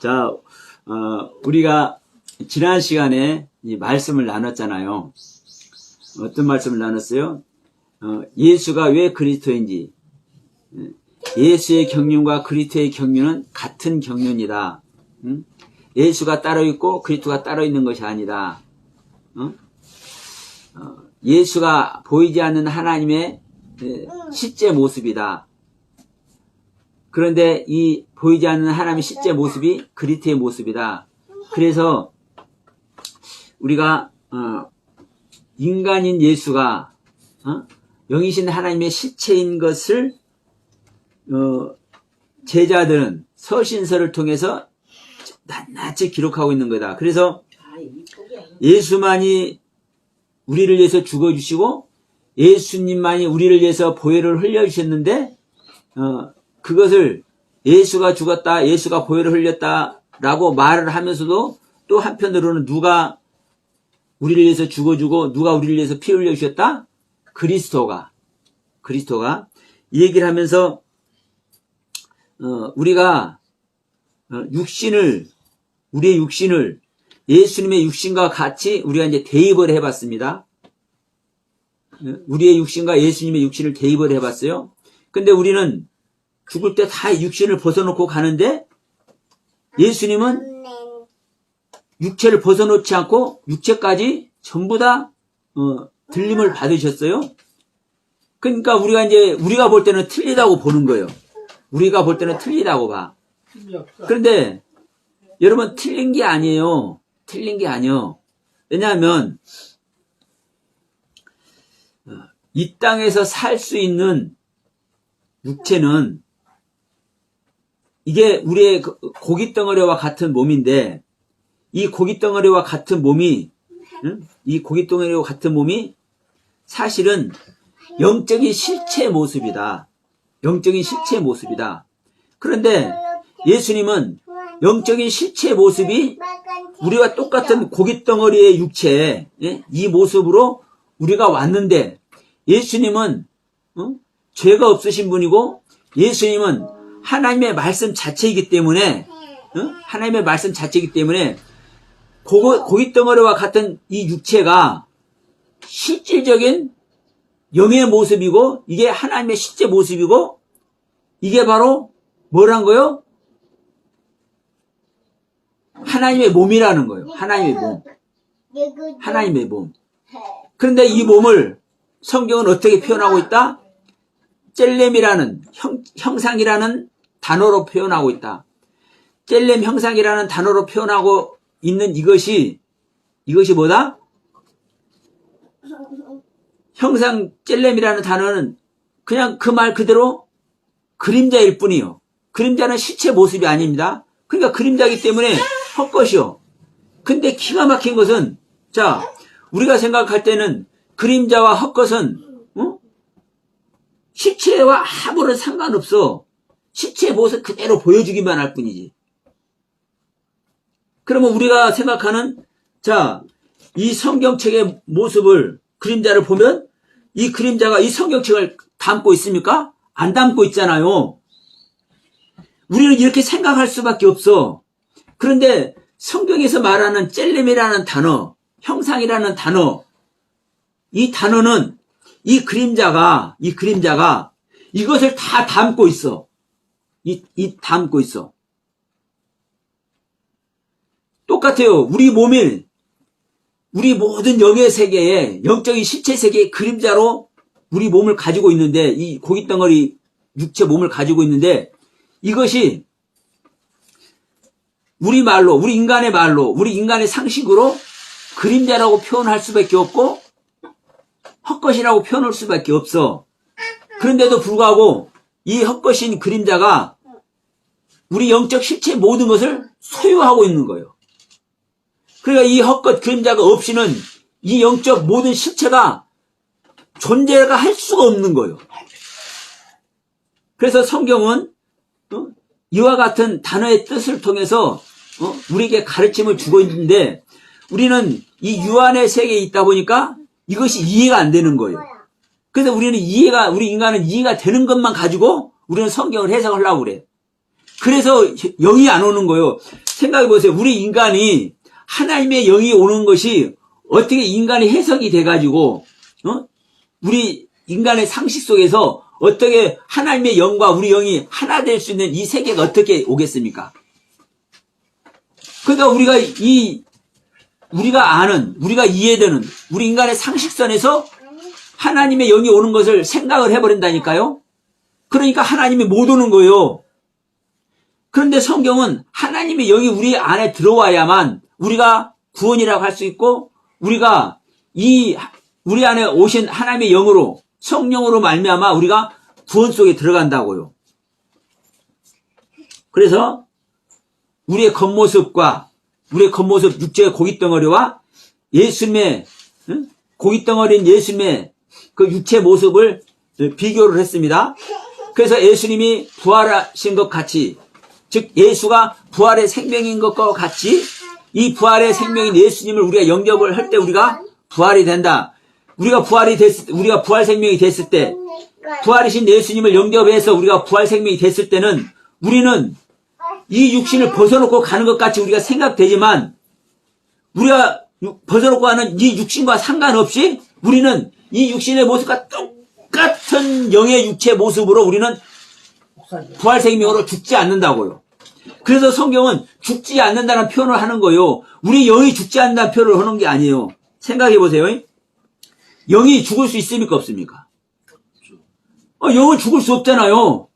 자, 우리가 지난 시간에 이 말씀을 나눴잖아요. 어떤 말씀을 나눴어요? 예수가 왜 그리스도인지. 예수의 경륜과 그리스도의 경륜은 같은 경륜이다. 예수가 따로 있고 그리스도가 따로 있는 것이 아니다. 예수가 보이지 않는 하나님의 실제 모습이다. 그런데 이 보이지 않는 하나님의 실제 모습이 그리스도의 모습이다. 그래서 우리가 인간인 예수가 영이신 하나님의 실체인 것을 제자들은 서신서를 통해서 낱낱이 기록하고 있는 거다. 그래서 예수만이 우리를 위해서 죽어주시고 예수님만이 우리를 위해서 보혈을 흘려주셨는데 그것을 예수가 죽었다, 예수가 보혈을 흘렸다라고 말을 하면서도 또 한편으로는 누가 우리를 위해서 죽어주고 누가 우리를 위해서 피 흘려주셨다? 그리스도가 이 얘기를 하면서 우리가 우리의 육신을 예수님의 육신과 같이 우리가 이제 대입을 해봤습니다. 우리의 육신과 예수님의 육신을 대입을 해봤어요. 근데 우리는 죽을 때 다 육신을 벗어놓고 가는데 예수님은 육체를 벗어놓지 않고 육체까지 전부 다 들림을 받으셨어요. 그러니까 우리가 볼 때는 틀리다고 보는 거예요. 우리가 볼 때는 틀리다고 봐. 그런데 여러분 틀린 게 아니에요. 틀린 게 아니에요. 왜냐하면 이 땅에서 살 수 있는 육체는 이게 우리의 고깃덩어리와 같은 몸인데 이 고깃덩어리와 같은 몸이 사실은 영적인 실체의 모습이다. 영적인 실체의 모습이다. 그런데 예수님은 영적인 실체의 모습이 우리와 똑같은 고깃덩어리의 육체, 이 모습으로 우리가 왔는데 예수님은 죄가 없으신 분이고 예수님은 하나님의 말씀 자체이기 때문에 고깃덩어리와 같은 이 육체가 실질적인 영의 모습이고 이게 하나님의 실제 모습이고 이게 바로 뭐란 거요? 하나님의 몸이라는 거예요. 하나님의 몸. 그런데 이 몸을 성경은 어떻게 표현하고 있다? 젤렘이라는 형상이라는 단어로 표현하고 있다. 젤렘 형상이라는 단어로 표현하고 있는 이것이 뭐다? 형상 젤렘이라는 단어는 그냥 그 말 그대로 그림자일 뿐이요. 그림자는 실체 모습이 아닙니다. 그러니까 그림자이기 때문에 헛것이요. 근데 기가 막힌 것은 우리가 생각할 때는 그림자와 헛것은 실체와 아무런 상관없어. 실체의 모습 그대로 보여주기만 할 뿐이지. 그러면 우리가 생각하는 이 성경책의 모습을 그림자를 보면 이 그림자가 이 성경책을 담고 있습니까? 안 담고 있잖아요. 우리는 이렇게 생각할 수밖에 없어. 그런데 성경에서 말하는 젤렘이라는 단어, 형상이라는 단어, 이 단어는 이 그림자가 이것을 다 담고 있어. 담고 있어. 똑같아요. 우리 모든 영의 세계에, 영적인 실체 세계의 그림자로 우리 몸을 가지고 있는데, 이 고깃덩어리 육체 몸을 가지고 있는데, 이것이 우리 인간의 상식으로 그림자라고 표현할 수밖에 없고, 헛것이라고 표현할 수밖에 없어. 그런데도 불구하고, 이 헛것인 그림자가 우리 영적 실체 모든 것을 소유하고 있는 거예요. 그러니까 이 헛것 그림자가 없이는 이 영적 모든 실체가 존재가 할 수가 없는 거예요. 그래서 성경은 이와 같은 단어의 뜻을 통해서 우리에게 가르침을 주고 있는데 우리는 이 유한의 세계에 있다 보니까 이것이 이해가 안 되는 거예요. 그래서 우리 인간은 이해가 되는 것만 가지고 우리는 성경을 해석하려고 그래. 그래서 영이 안 오는 거예요. 생각해 보세요. 우리 인간이 하나님의 영이 오는 것이 어떻게 인간이 해석이 돼가지고, 우리 인간의 상식 속에서 어떻게 하나님의 영과 우리 영이 하나 될 수 있는 이 세계가 어떻게 오겠습니까? 그러니까 우리가 아는, 우리가 이해되는 우리 인간의 상식선에서 하나님의 영이 오는 것을 생각을 해버린다니까요. 그러니까 하나님이 못 오는 거예요. 그런데 성경은 하나님의 영이 우리 안에 들어와야만 우리가 구원이라고 할 수 있고, 우리가 우리 안에 오신 하나님의 영으로, 성령으로 말미암아 우리가 구원 속에 들어간다고요. 그래서 우리의 겉모습 육체의 고깃덩어리와 예수님의 고깃덩어리인 예수님의 그 육체 모습을 비교를 했습니다. 그래서 예수님이 부활하신 것 같이, 즉 예수가 부활의 생명인 것과 같이 이 부활의 생명인 예수님을 우리가 영접을 할 때 우리가 부활이 된다. 우리가 부활 생명이 됐을 때, 부활이신 예수님을 영접해서 우리가 부활 생명이 됐을 때는 우리는 이 육신을 벗어놓고 가는 것 같이 우리가 생각되지만, 우리가 벗어놓고 가는 이 육신과 상관없이 우리는 이 육신의 모습과 똑같은 영의 육체 모습으로 우리는 부활 생명으로 죽지 않는다고요. 그래서 성경은 죽지 않는다는 표현을 하는 거예요. 우리 영이 죽지 않는다는 표현을 하는 게 아니에요. 생각해 보세요. 영이 죽을 수 있습니까? 없습니까? 영은 죽을 수 없잖아요.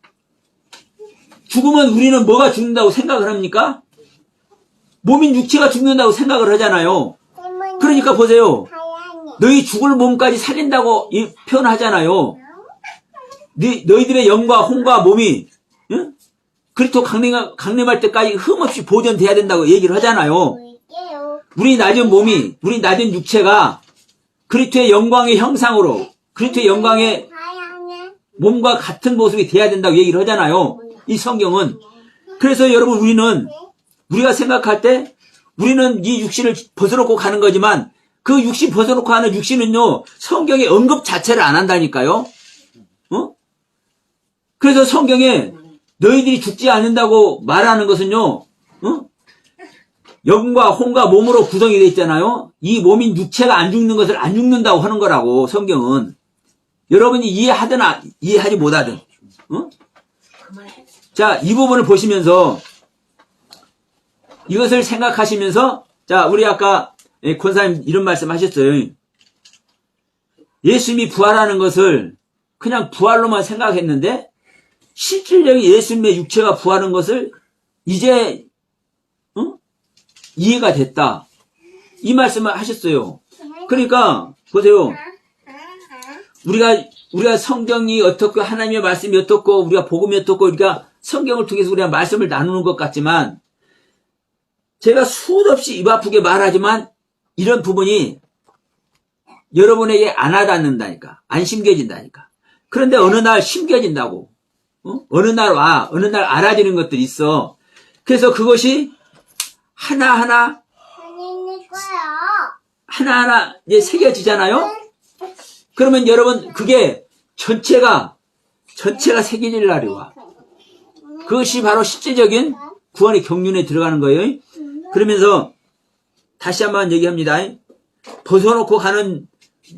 죽으면 우리는 뭐가 죽는다고 생각을 합니까? 몸인 육체가 죽는다고 생각을 하잖아요. 그러니까 보세요. 너희 죽을 몸까지 살린다고 표현하잖아요. 너희들의 영과 혼과 몸이 그리스도 강림할 때까지 흠없이 보존돼야 된다고 얘기를 하잖아요. 우리 낮은 몸이, 우리 낮은 육체가 그리스도의 영광의 형상으로, 그리스도의 영광의 몸과 같은 모습이 돼야 된다고 얘기를 하잖아요. 이 성경은. 그래서 여러분, 우리가 생각할 때 우리는 이 육신을 벗어놓고 가는 거지만, 그 육신 벗어놓고 하는 육신은요, 성경의 언급 자체를 안 한다니까요. 그래서 성경에 너희들이 죽지 않는다고 말하는 것은요, 영과 혼과 몸으로 구성이 되어 있잖아요. 이 몸인 육체가 안 죽는 것을 안 죽는다고 하는 거라고, 성경은. 여러분이 이해하든 이해하지 못하든. 자, 이 부분을 보시면서 이것을 생각하시면서, 자, 우리 아까 권사님 이런 말씀 하셨어요. 예수님이 부활하는 것을 그냥 부활로만 생각했는데 실질적인 예수님의 육체가 부활한 것을 이제 이해가 됐다. 이 말씀을 하셨어요. 그러니까 보세요. 우리가 성경이 어떻고 하나님의 말씀이 어떻고 우리가 복음이 어떻고 우리가 성경을 통해서 우리가 말씀을 나누는 것 같지만, 제가 수없이 입 아프게 말하지만 이런 부분이 여러분에게 안 와닿는다니까. 안 심겨진다니까. 그런데 어느 날 심겨진다고. 어느 날 알아지는 것들이 있어. 그래서 그것이 하나하나 이제 새겨지잖아요? 그러면 여러분, 그게 전체가 새겨질 날이 와. 그것이 바로 실제적인 구원의 경륜에 들어가는 거예요. 그러면서 다시 한번 얘기합니다. 벗어놓고 가는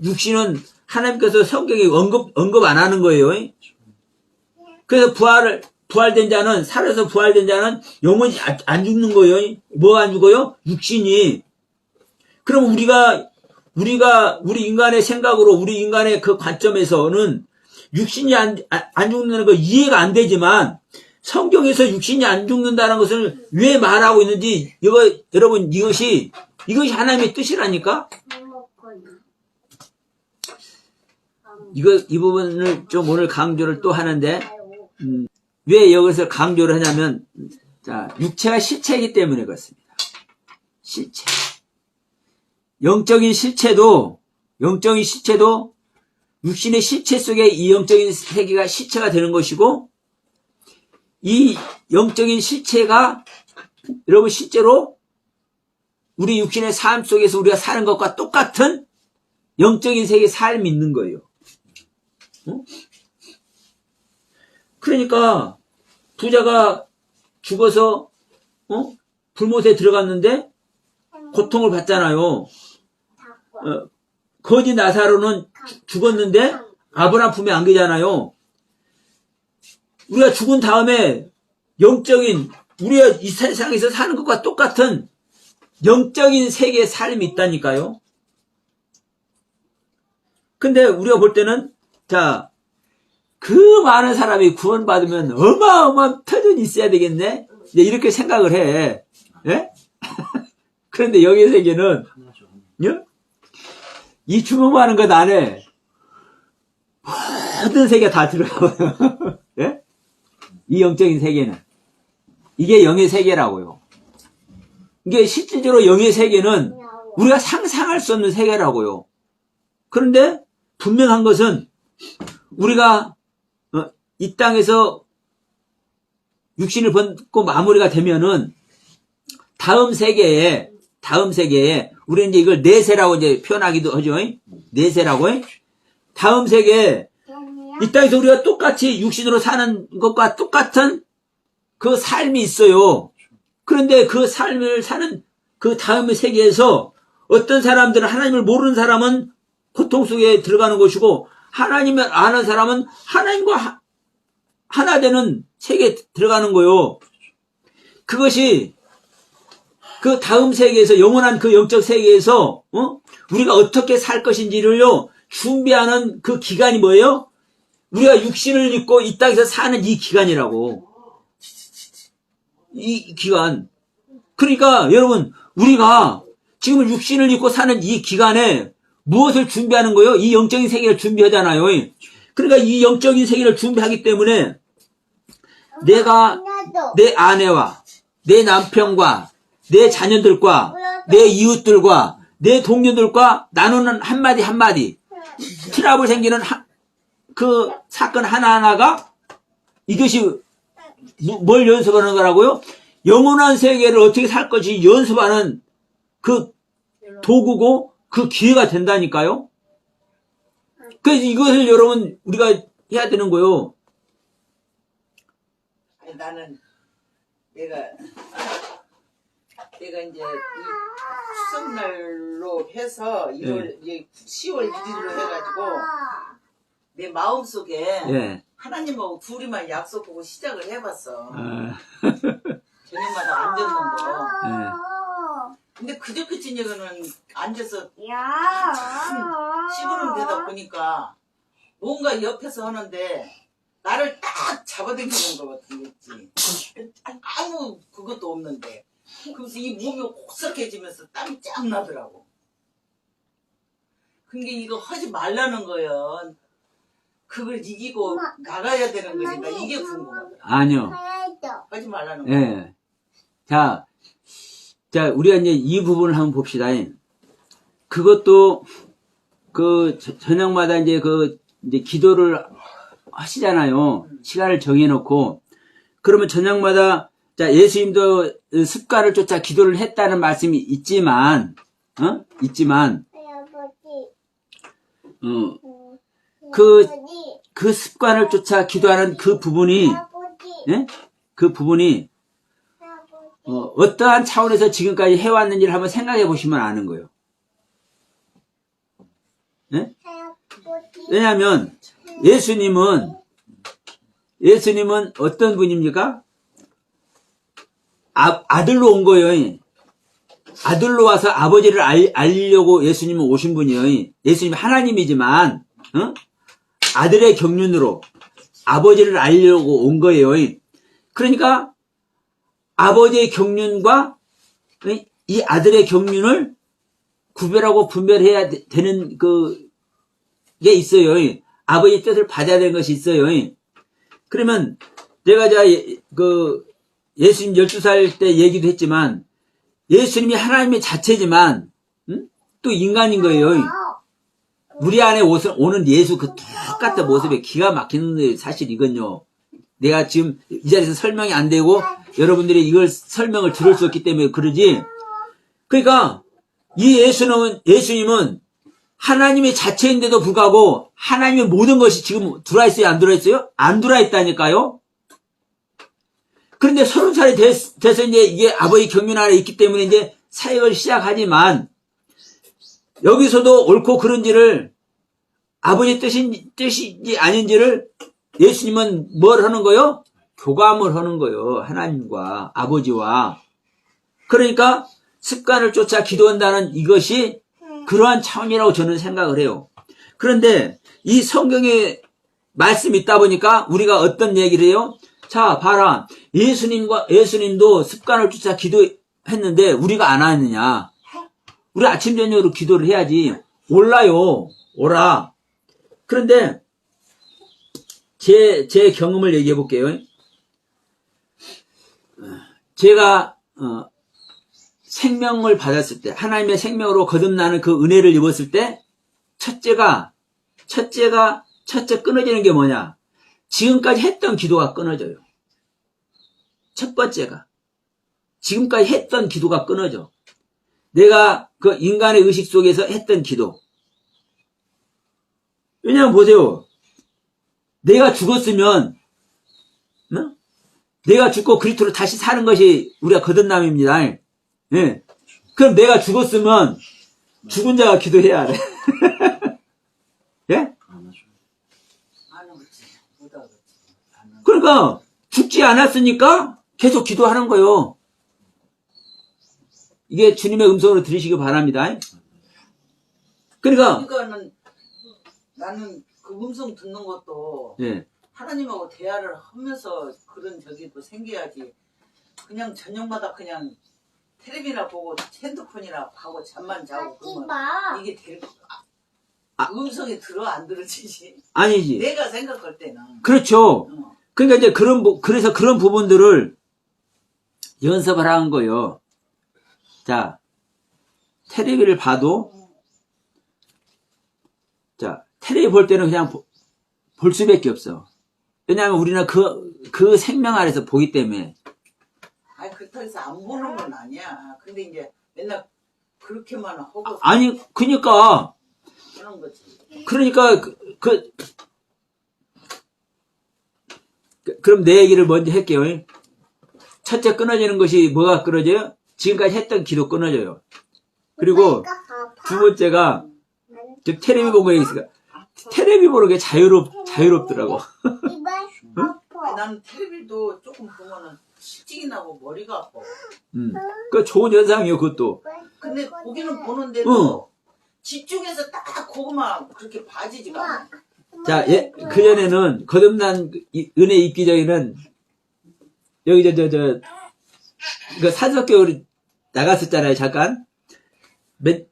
육신은 하나님께서 성경에 언급 안 하는 거예요. 그래서 부활된 자는, 살아서 부활된 자는 영원히 안 죽는 거예요. 뭐가 안 죽어요? 육신이. 그럼 우리 인간의 생각으로, 우리 인간의 그 관점에서는 육신이 안 죽는 거 이해가 안 되지만, 성경에서 육신이 안 죽는다는 것을 왜 말하고 있는지, 여러분, 이것이 하나님의 뜻이라니까? 이 부분을 좀 오늘 강조를 또 하는데, 왜 여기서 강조를 하냐면, 자, 육체가 실체이기 때문에 그렇습니다. 실체. 영적인 실체도 육신의 실체 속에 이 영적인 세계가 실체가 되는 것이고, 이 영적인 실체가 여러분 실제로 우리 육신의 삶 속에서 우리가 사는 것과 똑같은 영적인 세계의 삶이 있는 거예요. 그러니까 부자가 죽어서 불못에 들어갔는데 고통을 받잖아요. 거지 나사로는 죽었는데 아브라함 품에 안기잖아요. 우리가 죽은 다음에 영적인 우리가 이 세상에서 사는 것과 똑같은 영적인 세계의 삶이 있다니까요. 근데 우리가 볼 때는 자, 그 많은 사람이 구원받으면 어마어마한 터전이 있어야 되겠네? 이제 이렇게 생각을 해. 예? 그런데 영의 세계는 예? 이 주문하는 것 안에 모든 세계가 다 들어가요. 예? 이 영적인 세계는. 이게 영의 세계라고요. 이게 실질적으로 영의 세계는 우리가 상상할 수 없는 세계라고요. 그런데 분명한 것은 우리가 이 땅에서 육신을 벗고 마무리가 되면은 다음 세계에 우리는 이제 이걸 내세라고 이제 표현하기도 하죠. 내세라고. 다음 세계에 이 땅에서 우리가 똑같이 육신으로 사는 것과 똑같은 그 삶이 있어요. 그런데 그 삶을 사는 그 다음 세계에서 어떤 사람들은 하나님을 모르는 사람은 고통 속에 들어가는 것이고 하나님을 아는 사람은 하나님과 하나 되는 세계에 들어가는 거요. 그것이 그 다음 세계에서 영원한 그 영적 세계에서 우리가 어떻게 살 것인지를요 준비하는 그 기간이 뭐예요? 우리가 육신을 입고 이 땅에서 사는 이 기간이라고. 이 기간. 그러니까 여러분 우리가 지금 육신을 입고 사는 이 기간에 무엇을 준비하는 거예요? 이 영적인 세계를 준비하잖아요. 그러니까 이 영적인 세계를 준비하기 때문에 내가 내 아내와 내 남편과 내 자녀들과 내 이웃들과 내 동료들과 나누는 한마디 트러블 생기는 그 사건 하나하나가 이것이 뭘 연습하는 거라고요? 영원한 세계를 어떻게 살 것이 연습하는 그 도구고 그 기회가 된다니까요. 그래서 이것을 여러분 우리가 해야 되는 거요. 나는 내가 이제 이 추석날로 해서 1월 이제 10월 1일로 해가지고 내 마음속에 예. 하나님하고 둘이만 약속하고 시작을 해봤어. 저녁마다 안 듣는 거. 예. 근데 그저께 저녁에는 앉아서 시부름 되다 보니까 뭔가 옆에서 하는데 나를 딱 잡아당기는 것 같은 거 있지. 아무 그것도 없는데. 그래서 이 몸이 혹석해지면서 땀이 쫙 나더라고. 근데 이거 하지 말라는 거야. 그걸 이기고 나가야 되는 것인가 이게 궁금하더라. 아니요. 하지 말라는 거. 예. 자, 우리가 이제 이 부분을 한번 봅시다. 그것도 그 저녁마다 이제 이제 기도를 하시잖아요. 시간을 정해놓고. 그러면 저녁마다 자, 예수님도 습관을 쫓아 기도를 했다는 말씀이 있지만, 그 습관을 쫓아 기도하는 그 부분이, 예? 그 부분이, 어떠한 차원에서 지금까지 해왔는지를 한번 생각해 보시면 아는 거예요. 예? 왜냐하면, 예수님은 어떤 분입니까? 아들로 온 거예요. 아들로 와서 아버지를 알리려고 예수님은 오신 분이에요. 예수님은 하나님이지만, 아들의 경륜으로 아버지를 알리려고 온 거예요. 그러니까, 아버지의 경륜과 이 아들의 경륜을 구별하고 분별해야 되는 게 있어요. 아버지의 뜻을 받아야 되는 것이 있어요. 그러면, 내가 예수님 12살 때 얘기도 했지만, 예수님이 하나님의 자체지만, 또 인간인 거예요. 우리 안에 오는 예수 그 똑같은 모습에 기가 막히는 사실 이건요. 내가 지금 이 자리에서 설명이 안 되고, 여러분들이 이걸 설명을 들을 수 없기 때문에 그러지. 그러니까, 이 예수님은 하나님의 자체인데도 불구하고, 하나님의 모든 것이 지금 들어있어요? 안 들어있어요? 안 들어있다니까요? 그런데 30살이 돼서 이제 이게 아버지 경륜 안에 있기 때문에 이제 사역을 시작하지만 여기서도 옳고 그른지를 아버지 뜻이지 아닌지를 예수님은 뭘 하는 거요? 교감을 하는 거요. 하나님과 아버지와. 그러니까 습관을 쫓아 기도한다는 이것이 그러한 차원이라고 저는 생각을 해요. 그런데 이 성경에 말씀이 있다 보니까 우리가 어떤 얘기를 해요? 자, 봐라. 예수님도 습관을 쫓아 기도했는데 우리가 안 하느냐. 우리 아침, 저녁으로 기도를 해야지. 올라요. 오라. 그런데 제 경험을 얘기해 볼게요. 제가 생명을 받았을 때, 하나님의 생명으로 거듭나는 그 은혜를 입었을 때, 첫째 끊어지는 게 뭐냐? 지금까지 했던 기도가 끊어져요. 첫 번째가. 지금까지 했던 기도가 끊어져. 내가 그 인간의 의식 속에서 했던 기도. 왜냐면 보세요. 내가 죽었으면, 내가 죽고 그리스도로 다시 사는 것이 우리가 거듭남입니다. 예. 그럼 내가 죽었으면 죽은 자가 기도해야 돼. 예? 안 오지. 못 하겠지. 그러니까 죽지 않았으니까 계속 기도하는 거예요. 이게 주님의 음성으로 들으시기 바랍니다. 그러니까 나는 그 음성 듣는 것도 예. 하나님하고 대화를 하면서 그런 저기도 생겨야지. 그냥 저녁마다 그냥 텔레비나 보고 핸드폰이나 하고 잠만 자고 그러면 이게 될 음성이 들어 안 들어지지? 아니지. 내가 생각할 때는. 그렇죠. 그러니까 이제 그래서 그런 부분들을 연습을 하는 거예요. 자, 텔레비를 봐도, 자, 텔레비 볼 때는 그냥 볼 수밖에 없어. 왜냐하면 우리는 그 생명 아래서 보기 때문에. 아니, 그렇다고 해서 안 보는 건 아니야. 근데 이제 맨날 그렇게만 하고. 아니, 그러니까 그럼 내 얘기를 먼저 할게요. 첫째 끊어지는 것이 뭐가 끊어져요? 지금까지 했던 기도 끊어져요. 그리고 두 번째가 텔레비 보고 얘기했으니까 텔레비 보는 게 자유롭더라고. 아니, 나는 텔레비도 조금 보면은 실증이 나고 머리가 아파. 그 좋은 현상이에요, 그것도. 근데 보기는 보는데도 집중해서 딱 그거만 그렇게 봐지지가 않아. 자, 그전에는 거듭난 은혜 입기 전에는 여기 그 산석교회 나갔었잖아요, 잠깐.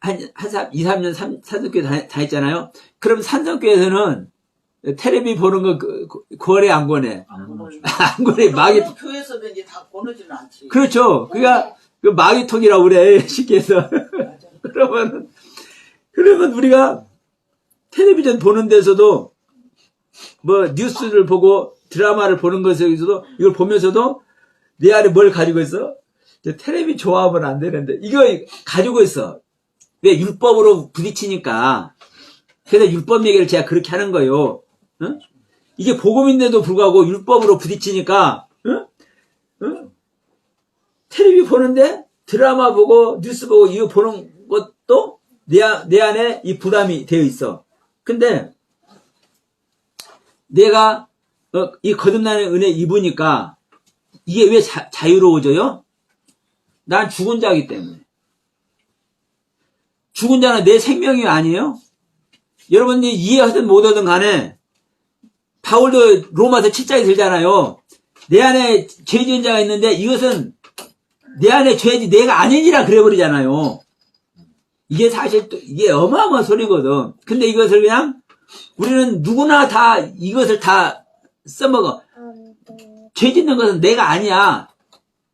한 2, 3년 산석교회 다녔잖아요. 그럼 산석교회에서는 텔레비 보는 거 권해, 안 권해? 안 권해. 교회에서도 이제 다 권하지는 않지. 그렇죠. 그러니까 그 마귀통이라고 그래, 쉽게 해서. 그러면 우리가 텔레비전 보는 데서도 뭐 뉴스를 보고 드라마를 보는 것에서도 이걸 보면서도 내 안에 뭘 가지고 있어? 텔레비 좋아하면 안 되는데 이거 가지고 있어. 왜? 율법으로 부딪히니까. 그래서 율법 얘기를 제가 그렇게 하는 거예요. 응? 이게 복음인데도 불구하고 율법으로 부딪히니까 텔레비 보는데 드라마 보고 뉴스 보고 이거 보는 것도 내 안에 이 부담이 되어 있어. 근데 내가 이 거듭나는 은혜 입으니까 이게 왜 자유로워져요? 난 죽은 자이기 때문에. 죽은 자는 내 생명이 아니에요? 여러분들이 이해하든 못하든 간에 바울도 로마서 7장에 들잖아요. 내 안에 죄 지은 자가 있는데 이것은 내 안에 죄지 내가 아니니라 그래버리잖아요. 이게 사실 또 이게 어마어마한 소리거든. 근데 이것을 그냥 우리는 누구나 다 이것을 다 써먹어. 죄 짓는 것은 내가 아니야.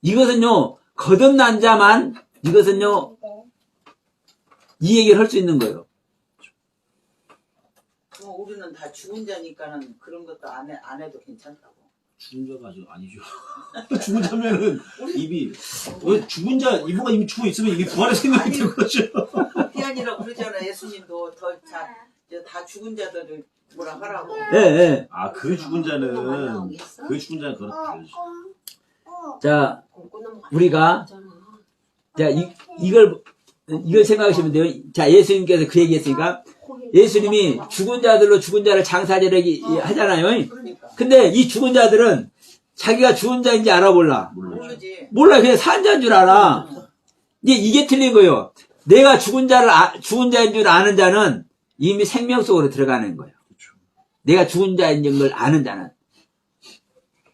이것은요 거듭난 자만 이것은요 이 얘기를 할 수 있는 거예요. 우리는 다 죽은 자니까는 그런 것도 안 해도 괜찮다고. 죽은 자가 아니죠. 죽은 자면은 입이 왜 죽은 자 이분가 이미 죽어 있으면 이게 부활의 생명이 된 거죠. 그게 아니라 그러잖아. 예수님도 다 죽은 자들을 뭐라 하라고. 예. 아, 그 죽은 자는 그거랑 다르죠. 자, 우리가, 자, 이걸 생각하시면 돼요. 자, 예수님께서 그 얘기 했으니까, 예수님이 죽은 자들로 죽은 자를 장사하려고 하잖아요. 그러니까. 근데 이 죽은 자들은 자기가 죽은 자인지 알아 몰라? 모르지. 몰라. 그냥 산 자인 줄 알아. 이게 틀린 거예요. 내가 죽은 자인 줄 아는 자는 이미 생명 속으로 들어가는 거예요. 내가 죽은 자인 걸 아는 자는.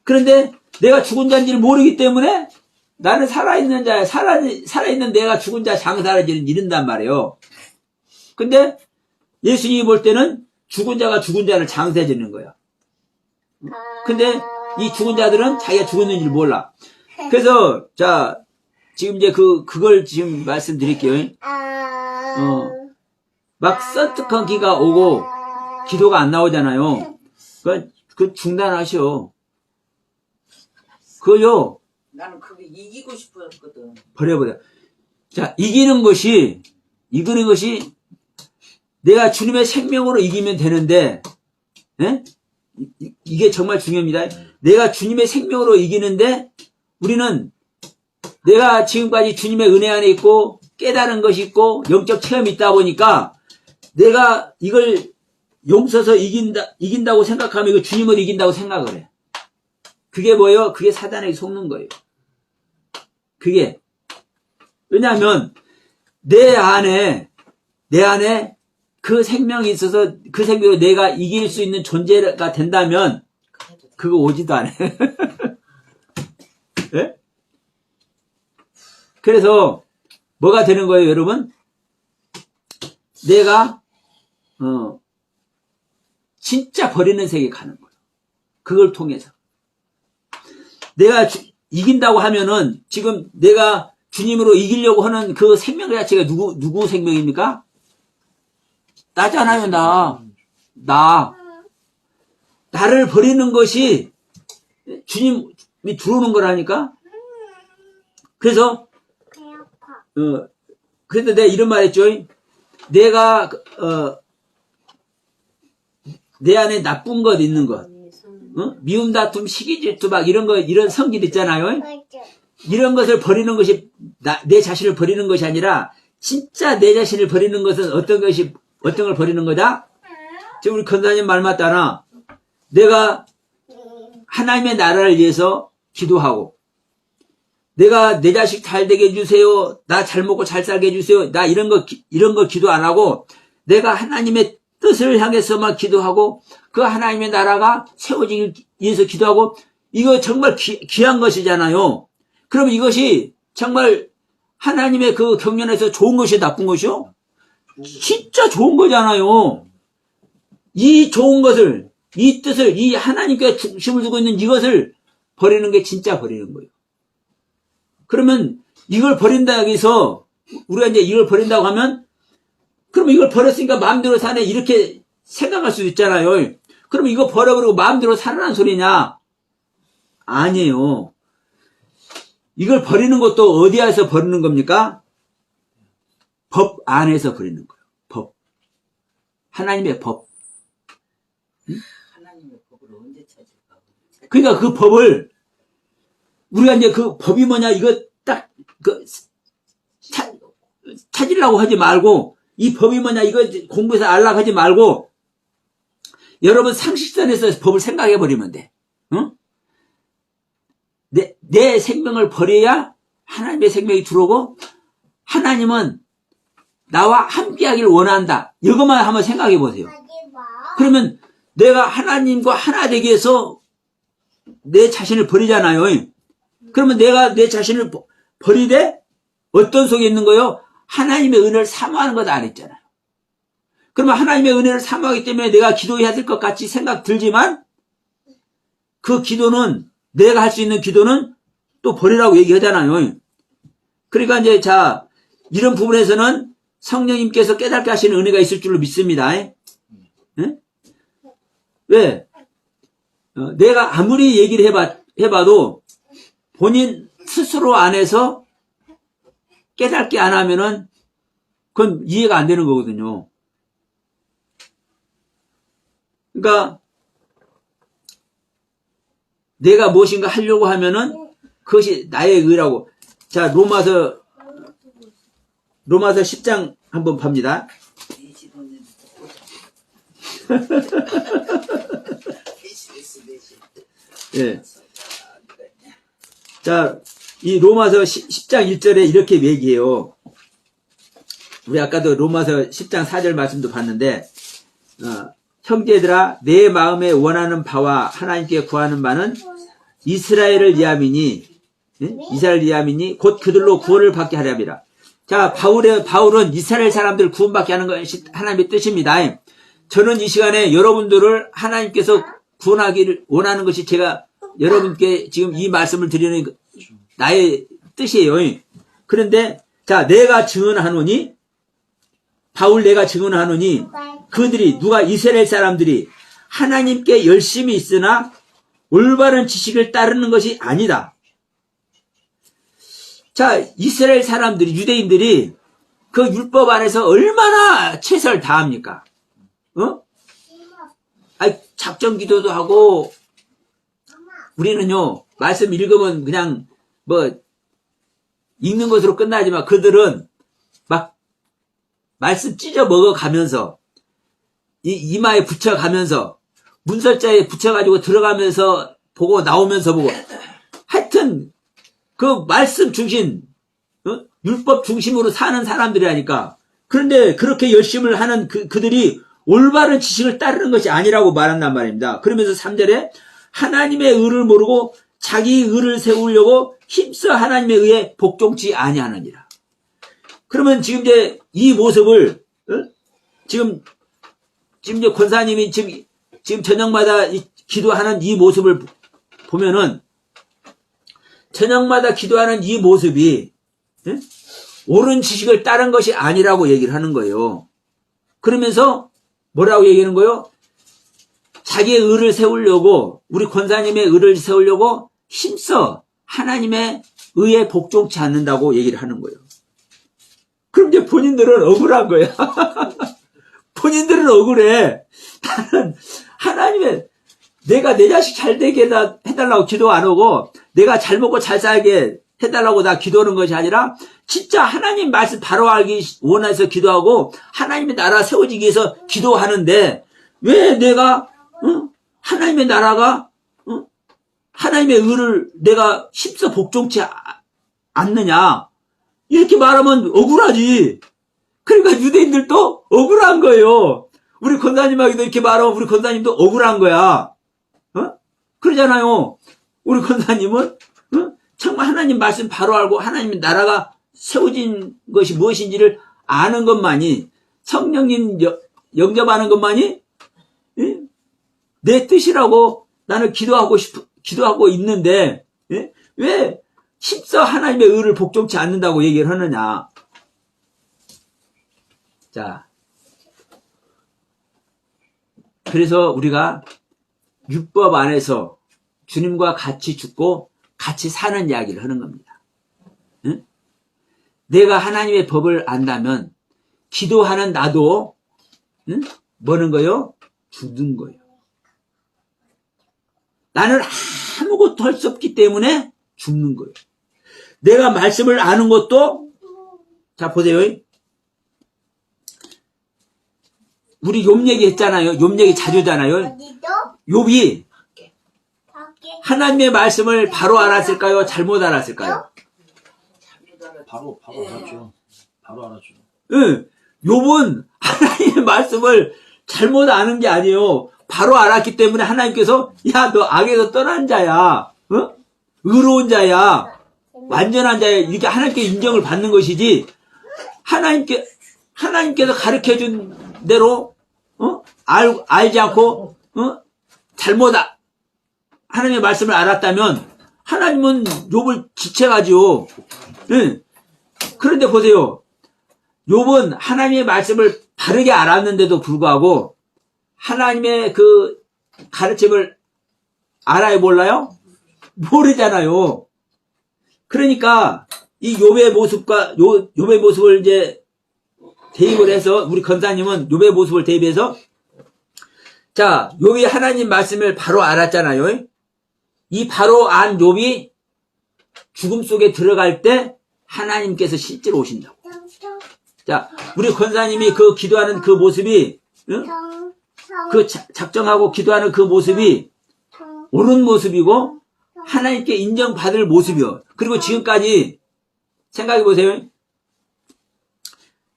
그런데 내가 죽은 자인지를 모르기 때문에 나는 살아있는 자야. 살아있는 내가 죽은 자 장사를 이른단 말이에요. 근데 예수님이 볼 때는 죽은 자가 죽은 자를 장사해 주는 거예요. 근데 이 죽은 자들은 자기가 죽었는지를 몰라. 그래서, 자, 지금 이제 그걸 지금 말씀드릴게요. 막 선뜻한 기가 오고 기도가 안 나오잖아요. 그 중단하셔. 그거요. 나는 그게 이기고 싶었거든. 버려버려. 자, 이기는 것이 내가 주님의 생명으로 이기면 되는데, 예? 이게 정말 중요합니다. 내가 주님의 생명으로 이기는데, 우리는 내가 지금까지 주님의 은혜 안에 있고, 깨달은 것이 있고, 영적 체험이 있다 보니까, 내가 이걸 용서서 이긴다고 생각하면 이거 주님을 이긴다고 생각을 해. 그게 뭐예요? 그게 사단에게 속는 거예요. 그게. 왜냐하면, 내 안에 그 생명이 있어서 그 생명으로 내가 이길 수 있는 존재가 된다면, 그거 오지도 않아. 네? 그래서, 뭐가 되는 거예요, 여러분? 내가, 진짜 버리는 세계에 가는 거예요. 그걸 통해서. 내가 이긴다고 하면은, 지금 내가 주님으로 이기려고 하는 그 생명 자체가 누구 생명입니까? 나잖아요, 나. 나를 버리는 것이 주님이 들어오는 거라니까? 그래서, 그래서 내가 이런 말 했죠. 내가, 내 안에 나쁜 것 있는 것. 미움, 다툼, 시기, 질투, 막 이런 성질 있잖아요. 이런 것을 버리는 것이, 내 자신을 버리는 것이 아니라, 진짜 내 자신을 버리는 것은 어떤 걸 버리는 거다? 지금 우리 권사님 말 맞다나, 내가 하나님의 나라를 위해서 기도하고, 내가 내 자식 잘 되게 해주세요. 나 잘 먹고 잘 살게 해주세요. 나 이런 거 기도 안 하고, 내가 하나님의 뜻을 향해서만 기도하고, 그 하나님의 나라가 세워지기 위해서 기도하고, 이거 정말 귀한 것이잖아요. 그럼 이것이 정말 하나님의 그 경륜에서 좋은 것이 나쁜 것이요? 진짜 좋은 거잖아요. 이 좋은 것을, 이 뜻을, 이 하나님께 중심을 두고 있는 이것을 버리는 게 진짜 버리는 거예요. 그러면 이걸 버린다고 해서 우리가 이제 이걸 버린다고 하면 그러면 이걸 버렸으니까 마음대로 사네 이렇게 생각할 수도 있잖아요. 그럼 이거 버려버리고 마음대로 살아라는 소리냐? 아니에요. 이걸 버리는 것도 어디에서 버리는 겁니까? 법 안에서 버리는 거예요. 법. 하나님의 법. 하나님의 법을 언제 찾을까? 그러니까 그 법을 우리가 이제 그 법이 뭐냐 이거 딱 찾으려고 하지 말고 이 법이 뭐냐 이거 공부해서 알라고 하지 말고 여러분 상식선에서 법을 생각해 버리면 돼. 응? 내 생명을 버려야 하나님의 생명이 들어오고 하나님은 나와 함께하기를 원한다. 이것만 한번 생각해 보세요. 그러면 내가 하나님과 하나 되기 위해서 내 자신을 버리잖아요. 그러면 내가 내 자신을 버리되 어떤 속에 있는 거요? 하나님의 은혜를 사모하는 것 안 했잖아요. 그러면 하나님의 은혜를 사모하기 때문에 내가 기도해야 될 것 같이 생각 들지만 그 기도는 내가 할 수 있는 기도는 또 버리라고 얘기하잖아요. 그러니까 이제 자 이런 부분에서는 성령님께서 깨닫게 하시는 은혜가 있을 줄로 믿습니다. 예? 왜? 내가 아무리 얘기를 해봐도 본인 스스로 안에서 깨닫게 안 하면은 그건 이해가 안 되는 거거든요. 그러니까 내가 무엇인가 하려고 하면은 그것이 나의 의라고. 자, 로마서 10장 한번 봅니다. 예. 자, 이 로마서 10장 1절에 이렇게 얘기해요. 우리 아까도 로마서 10장 4절 말씀도 봤는데, 형제들아, 내 마음에 원하는 바와 하나님께 구하는 바는 이스라엘을 위함이니, 예? 이스라엘 위함이니 곧 그들로 구원을 받게 하려 함이라. 자, 바울은 이스라엘 사람들 구원받게 하는 것이 하나님의 뜻입니다. 저는 이 시간에 여러분들을 하나님께서 구원하기를 원하는 것이 제가 여러분께 지금 이 말씀을 드리는 나의 뜻이에요. 그런데 자, 내가 증언하노니, 바울 내가 증언하노니, 그들이 누가 이스라엘 사람들이 하나님께 열심히 있으나 올바른 지식을 따르는 것이 아니다. 자, 이스라엘 사람들이, 유대인들이 그 율법 안에서 얼마나 최선을 다합니까? 작전 기도도 하고, 우리는요, 말씀 읽으면 그냥 읽는 것으로 끝나지만 그들은 막 말씀 찢어 먹어가면서, 이마에 붙여가면서, 문설자에 붙여가지고 들어가면서 보고 나오면서 보고, 하여튼, 그 말씀 중심, 율법 중심으로 사는 사람들이라니까. 그런데 그렇게 열심을 하는 그들이 올바른 지식을 따르는 것이 아니라고 말한단 말입니다. 그러면서 3절에 하나님의 의를 모르고 자기 의를 세우려고 힘써 하나님의 의에 복종치 아니하느니라. 그러면 지금 이제 이 모습을, 지금 이제 권사님이 지금 저녁마다 기도하는 이 모습을 보면은, 저녁마다 기도하는 이 모습이 옳은 지식을 따른 것이 아니라고 얘기를 하는 거예요. 그러면서 뭐라고 얘기하는 거예요? 자기의 의를 세우려고, 우리 권사님의 의를 세우려고 힘써 하나님의 의에 복종치 않는다고 얘기를 하는 거예요. 그럼 이제 본인들은 억울한 거야. 본인들은 억울해. 나는 하나님의, 내가 내 자식 잘 되게 해달라고 기도 안 하고, 내가 잘 먹고 잘 살게 해달라고 나 기도하는 것이 아니라, 진짜 하나님 말씀 바로 알기 원해서 기도하고, 하나님의 나라 세워지기 위해서 기도하는데, 왜 내가, 하나님의 나라가, 하나님의 의를 내가 힘써 복종치 않느냐. 이렇게 말하면 억울하지. 그러니까 유대인들도 억울한 거예요. 우리 권사님하고도 이렇게 말하면 우리 권사님도 억울한 거야. 그러잖아요. 우리 권사님은 정말 하나님 말씀 바로 알고 하나님의 나라가 세워진 것이 무엇인지를 아는 것만이, 성령님 영접하는 것만이 내 뜻이라고 나는 기도하고 있는데, 왜 힘써 하나님의 의를 복종치 않는다고 얘기를 하느냐. 자, 그래서 우리가 율법 안에서 주님과 같이 죽고 같이 사는 이야기를 하는 겁니다. 내가 하나님의 법을 안다면 기도하는 나도 뭐는 거요? 죽는 거예요. 나는 아무것도 할 수 없기 때문에 죽는 거예요. 내가 말씀을 아는 것도, 자 보세요. 우리 욥 얘기 했잖아요. 욥 얘기 자주 하잖아요. 욥이 하나님의 말씀을 바로 알았을까요? 잘못 알았을까요? 바로 알았죠. 바로 알았죠. 응. 욥은 하나님의 말씀을 잘못 아는 게 아니에요. 바로 알았기 때문에 하나님께서, 야, 너 악에서 떠난 자야. 의로운 자야. 완전한 자야. 이렇게 하나님께 인정을 받는 것이지, 하나님께서 가르쳐 준 대로, 알지 않고, 하나님의 말씀을 알았다면, 하나님은 욥을 지체가지요. 응. 그런데 보세요. 욥은 하나님의 말씀을 바르게 알았는데도 불구하고, 하나님의 그 가르침을 알아요, 몰라요? 모르잖아요. 그러니까 이 욥의 모습을 이제 대입을 해서, 우리 권사님은 욥의 모습을 대입해서, 자, 욥이 하나님 말씀을 바로 알았잖아요. 이 바로 안 욥이 죽음 속에 들어갈 때 하나님께서 실제로 오신다고. 자, 우리 권사님이 그 기도하는 그 모습이, 응? 그 작정하고 기도하는 그 모습이 옳은 모습이고 하나님께 인정받을 모습이요. 그리고 지금까지 생각해 보세요.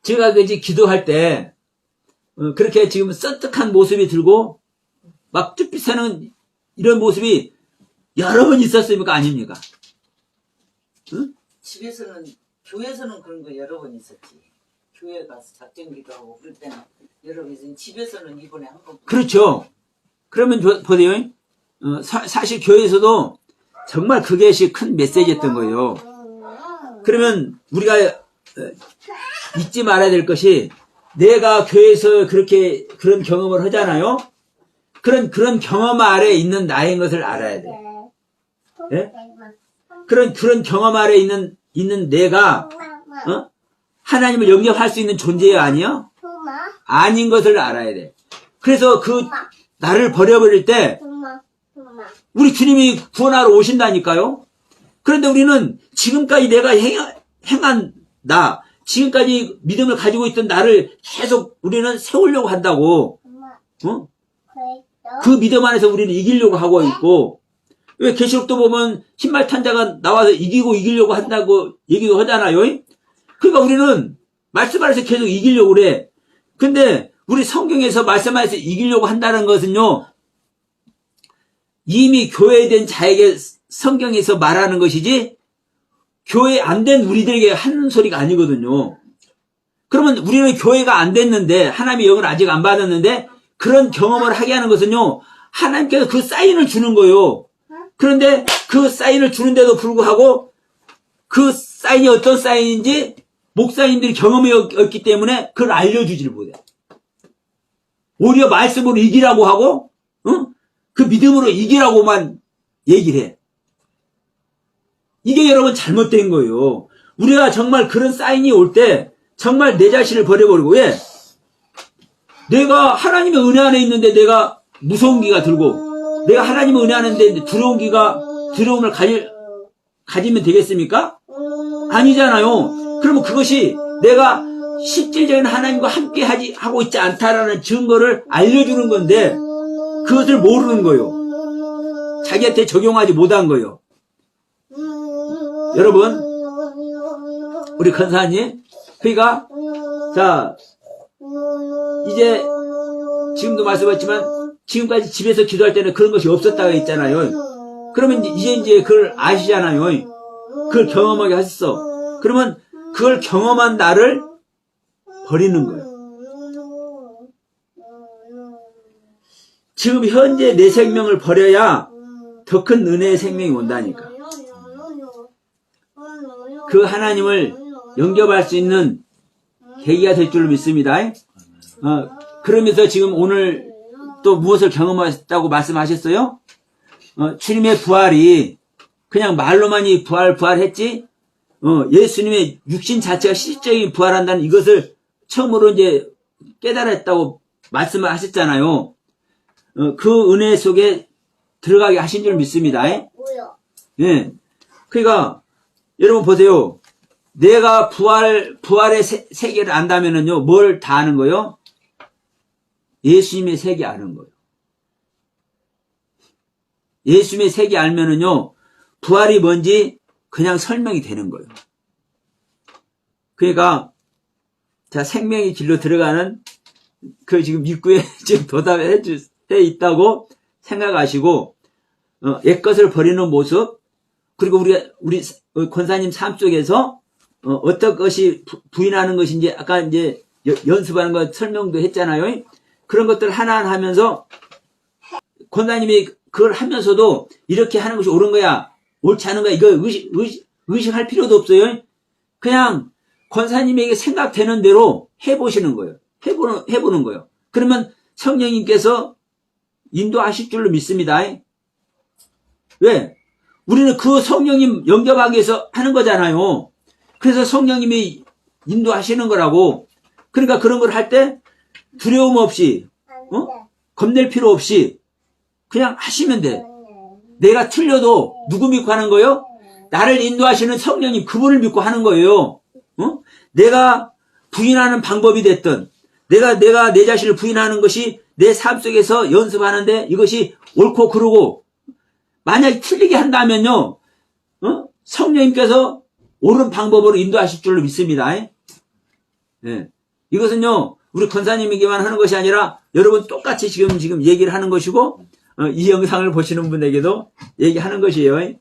제가 기도할 때 그렇게 지금 썬뜩한 모습이 들고 막 쭈삣 서는 이런 모습이 여러 번 있었습니까? 아닙니까? 응? 집에서는, 교회에서는 그런 거 여러 번 있었지. 교회 가서 작정기도 하고 그럴 때는 여러 번 있었지. 집에서는 이번에 한 번. 그렇죠. 그러면 보세요. 사실 교회에서도 정말 그것이 큰 메시지였던 거예요. 그러면 우리가 잊지 말아야 될 것이 내가 교회에서 그렇게 그런 경험을 하잖아요. 그런 경험 아래 있는 나인 것을 알아야 돼. 예? 그런 경험 아래 있는 내가 하나님을 영접할 수 있는 존재예요, 아니요? 아닌 것을 알아야 돼. 그래서 그 나를 버려버릴 때 우리 주님이 구원하러 오신다니까요. 그런데 우리는 지금까지 내가 행한 나, 지금까지 믿음을 가지고 있던 나를 계속 우리는 세우려고 한다고. 그 믿음 안에서 우리는 이기려고 하고 있고, 왜 계시록도 보면 흰말탄자가 나와서 이기려고 한다고 얘기도 하잖아요. 그러니까 우리는 말씀 안에서 계속 이기려고 그래. 근데 우리 성경에서 말씀 안에서 이기려고 한다는 것은요, 이미 교회된 자에게 성경에서 말하는 것이지 교회 안 된 우리들에게 하는 소리가 아니거든요. 그러면 우리는 교회가 안 됐는데 하나님의 영을 아직 안 받았는데 그런 경험을 하게 하는 것은요, 하나님께서 그 사인을 주는 거예요. 그런데 그 사인을 주는데도 불구하고 그 사인이 어떤 사인인지 목사님들이 경험이 없기 때문에 그걸 알려주지를 못해. 오히려 말씀으로 이기라고 하고 그 믿음으로 이기라고만 얘기를 해. 이게 여러분 잘못된 거예요. 우리가 정말 그런 사인이 올 때 정말 내 자신을 버려버리고, 왜? 내가 하나님의 은혜 안에 있는데 내가 무서운 기가 들고, 내가 하나님의 은혜 안에 있는데 두려움을 가지면 되겠습니까? 아니잖아요. 그러면 그것이 내가 실질적인 하나님과 함께 하고 있지 않다라는 증거를 알려주는 건데, 그것을 모르는 거예요. 자기한테 적용하지 못한 거예요. 여러분, 우리 권사님, 그러니까 자, 이제 지금도 말씀하셨지만 지금까지 집에서 기도할 때는 그런 것이 없었다고 했잖아요. 그러면 이제 그걸 아시잖아요. 그걸 경험하게 하셨어. 그러면 그걸 경험한 나를 버리는 거예요. 지금 현재 내 생명을 버려야 더 큰 은혜의 생명이 온다니까. 그 하나님을 영접할 수 있는 계기가 될 줄로 믿습니다. 그러면서 지금 오늘 또 무엇을 경험하셨다고 말씀하셨어요? 주님의 부활이 그냥 말로만이 부활했지, 예수님의 육신 자체가 실질적인 부활한다는 이것을 처음으로 이제 깨달았다고 말씀을 하셨잖아요. 그 은혜 속에 들어가게 하신 줄 믿습니다. 예. 그러니까 여러분 보세요. 내가 부활의 세계를 안다면은요, 뭘 다 아는 거요? 예수님의 세계 아는 거예요. 예수님의 세계 알면은요, 부활이 뭔지 그냥 설명이 되는 거예요. 그러니까, 자, 생명의 길로 들어가는 그 지금 입구에 지금 도답해 있다고 생각하시고, 옛것을 버리는 모습, 그리고 우리 권사님 삶 속에서 어떤 것이 부인하는 것인지 아까 이제 연습하는 거 설명도 했잖아요. 그런 것들 하나하나 하면서 권사님이 그걸 하면서도 이렇게 하는 것이 옳은 거야, 옳지 않은 거야, 이거 의식할 필요도 없어요. 그냥 권사님에게 생각되는 대로 해보시는 거예요. 해보는 거예요. 그러면 성령님께서 인도하실 줄로 믿습니다. 왜? 우리는 그 성령님 영접하기 위해서 하는 거잖아요. 그래서 성령님이 인도하시는 거라고. 그러니까 그런 걸 할 때 두려움 없이, 겁낼 필요 없이 그냥 하시면 돼. 내가 틀려도 누구 믿고 하는 거요? 나를 인도하시는 성령님 그분을 믿고 하는 거예요. 어? 내가 부인하는 방법이 됐든 내가 내 자신을 부인하는 것이 내 삶 속에서 연습하는데 이것이 옳고 그르고 만약에 틀리게 한다면요. 성령님께서 옳은 방법으로 인도하실 줄로 믿습니다. 예. 이것은요. 우리 권사님에게만 하는 것이 아니라 여러분 똑같이 지금 얘기를 하는 것이고 이 영상을 보시는 분에게도 얘기하는 것이에요.